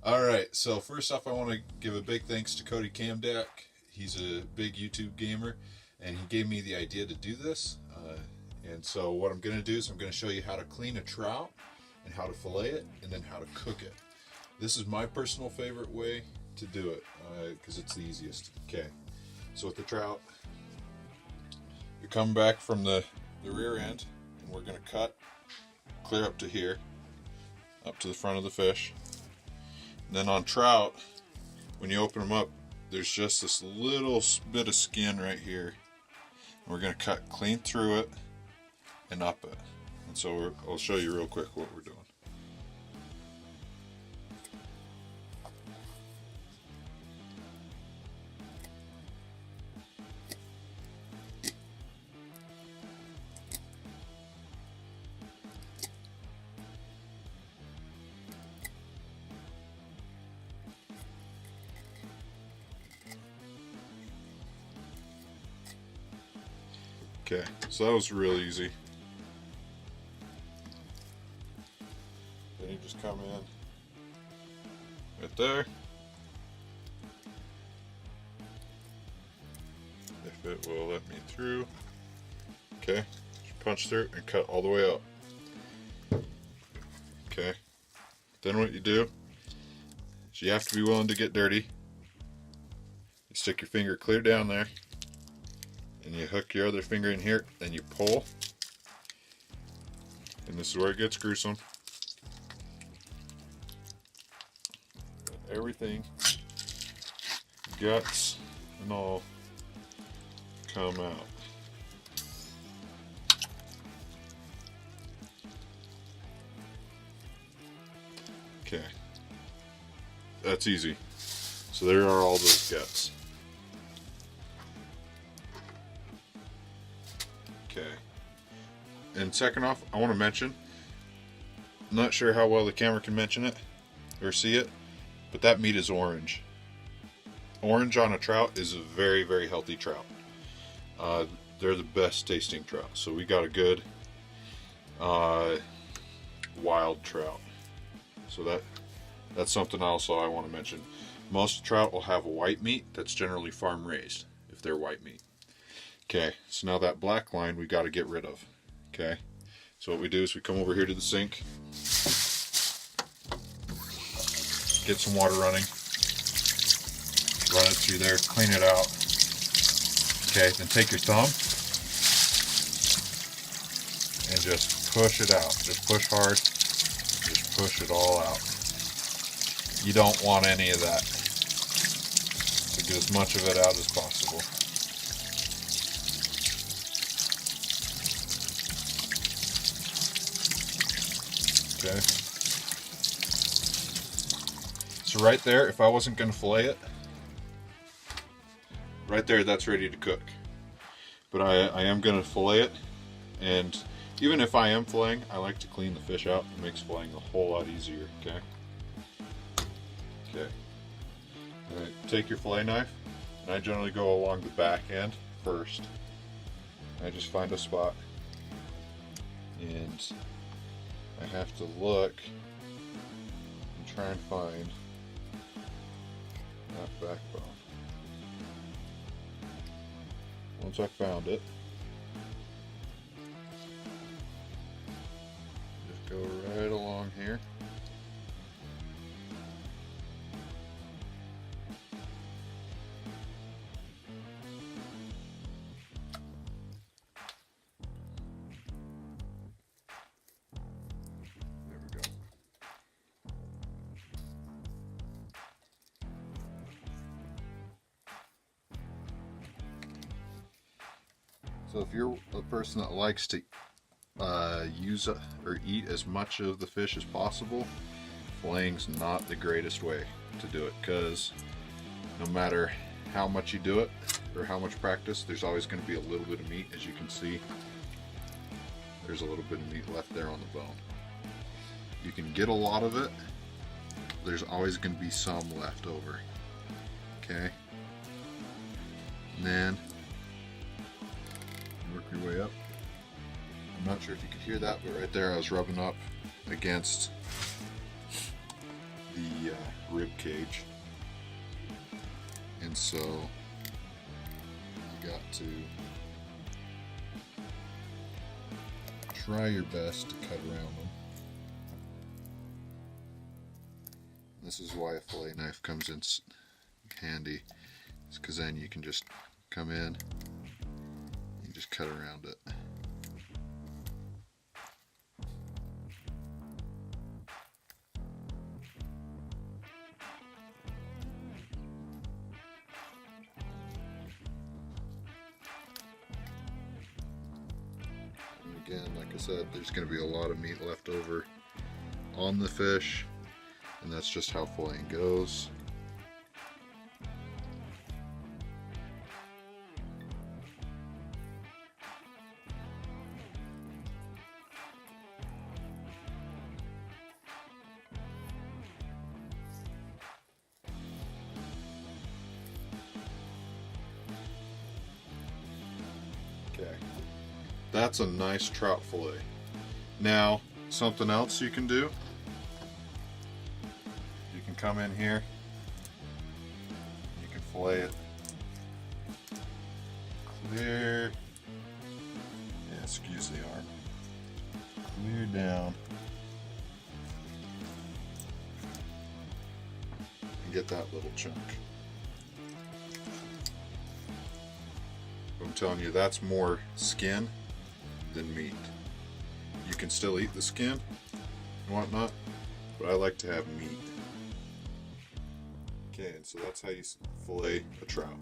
Alright, so first off I want to give a big thanks to Cody Camdeck. He's a big YouTube gamer and he gave me the idea to do this. And so what I'm going to do is I'm going to show you how to clean a trout and how to fillet it and then how to cook it. This is my personal favorite way to do it because it's the easiest. Okay, so with the trout, you're coming back from the rear end and we're going to cut clear up to here, up to the front of the fish. And then on trout, when you open them up, there's just this little bit of skin right here. And we're going to cut clean through it and up it. And so I'll show you real quick what we're doing. Okay, so that was real easy. Then you just come in right there. If it will let me through. Okay, just punch through and cut all the way up. Okay, then what you do is you have to be willing to get dirty. You stick your finger clear down there. And you hook your other finger in here, then you pull. And this is where it gets gruesome. Everything, guts and all, come out. Okay, that's easy. So there are all those guts. Okay. And second off, I want to mention, I'm not sure how well the camera can mention it or see it, but that meat is orange. Orange on a trout is a very, very healthy trout. They're the best tasting trout. So we got a good wild trout. So that's something also I want to mention. Most trout will have a white meat that's generally farm raised if they're white meat. Okay, so now that black line we got to get rid of. Okay, so what we do is we come over here to the sink, get some water running, run it through there, clean it out. Okay, then take your thumb and just push it out. Just push hard, just push it all out. You don't want any of that. So get as much of it out as possible. Okay. So right there, if I wasn't going to fillet it, right there, that's ready to cook. But I am going to fillet it, and even if I am filleting, I like to clean the fish out. It makes filleting a whole lot easier, okay? Okay. Alright, take your fillet knife, and I generally go along the back end first. I just find a spot, and I have to look and try and find that backbone. Once I found it, just go right along here. So if you're a person that likes to use or eat as much of the fish as possible, filleting's not the greatest way to do it, because no matter how much you do it or how much practice, there's always going to be a little bit of meat. As you can see, there's a little bit of meat left there on the bone. You can get a lot of it, there's always going to be some left over. Okay, and then work your way up. I'm not sure if you could hear that, but right there I was rubbing up against the rib cage. And so you got to try your best to cut around them. This is why a fillet knife comes in handy. It's because then you can just come in and just cut around it. And again, like I said, there's going to be a lot of meat left over on the fish, and that's just how filleting goes. Okay, that's a nice trout fillet. Now, something else you can do, you can come in here, you can fillet it clear, yeah, excuse the arm, clear down, and get that little chunk. I'm telling you, that's more skin than meat. You can still eat the skin and whatnot, but I like to have meat. Okay, and so that's how you fillet a trout.